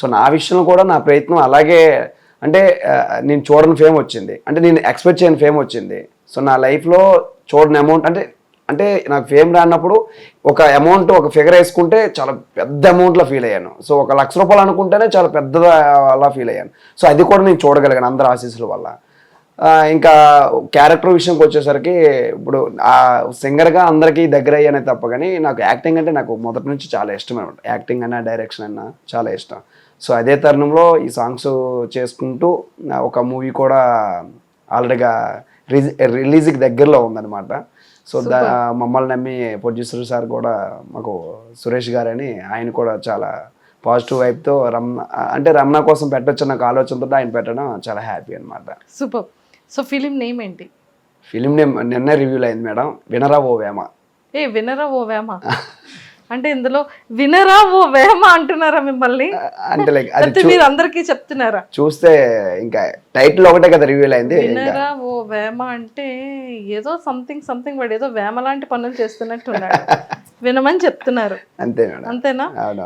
So నా విషయంలో కూడా నా ప్రయత్నం అలాగే, అంటే నేను చూడని ఫేమ్ వచ్చింది, అంటే నేను ఎక్స్పెక్ట్ చేయని ఫేమ్ వచ్చింది. సో నా లైఫ్లో చూడని అమౌంట్, అంటే నాకు ఫేమ్ రానప్పుడు ఒక అమౌంట్, ఒక ఫిగర్ వేసుకుంటే చాలా పెద్ద అమౌంట్లో ఫీల్ అయ్యాను. సో 1,00,000 రూపాయలు అనుకుంటేనే చాలా పెద్దగా అలా ఫీల్ అయ్యాను. సో అది కూడా నేను చూడగలిగాను అందరి ఆశీస్సుల వల్ల. ఇంకా క్యారెక్టర్ విషయంకి వచ్చేసరికి ఇప్పుడు సింగర్గా అందరికీ దగ్గర అయ్యానే తప్ప, కానీ నాకు యాక్టింగ్ అంటే నాకు మొదటి నుంచి చాలా ఇష్టం అనమాట. యాక్టింగ్ అన్నా డైరెక్షన్ అన్నా చాలా ఇష్టం. సో అదే తరుణంలో ఈ సాంగ్స్ చేసుకుంటూ ఒక మూవీ కూడా ఆల్రెడీగా రిలీజ్కి దగ్గరలో ఉందన్నమాట. సో మమ్మల్ని నమ్మి ప్రొడ్యూసర్ సార్ కూడా మాకు సురేష్ గారని, ఆయన కూడా చాలా పాజిటివ్ వైపుతో రమణ కోసం పెట్టొచ్చు నాకు ఆలోచనతో ఆయన పెట్టడం చాలా హ్యాపీ అనమాట. సూపర్. సో ఫిలిం నేమ్ ఏంటి? ఫిలిం నేమ్ నిన్న రివ్యూలు అయింది మేడం, వినరా ఓ వేమ. వినరా ఓ వేమ అంటే ఇందులో వినరా ఓ వేమ అంటున్నారా మిమ్మల్ని? అంటే లైక్ అది మీరు అందరికీ చెప్తున్నారా? చూస్తే ఇంకా టైటిల్ ఒకటే కదా రివ్యూలు అయింది. వినరా ఓ వేమ అంటే ఏదో సంథింగ్ వాడు ఏదో వేమ లాంటి పనులు చేస్తున్నట్టున్నాడు, వినమని చెప్తున్నారు. అంతే మేడం. అంతేనా?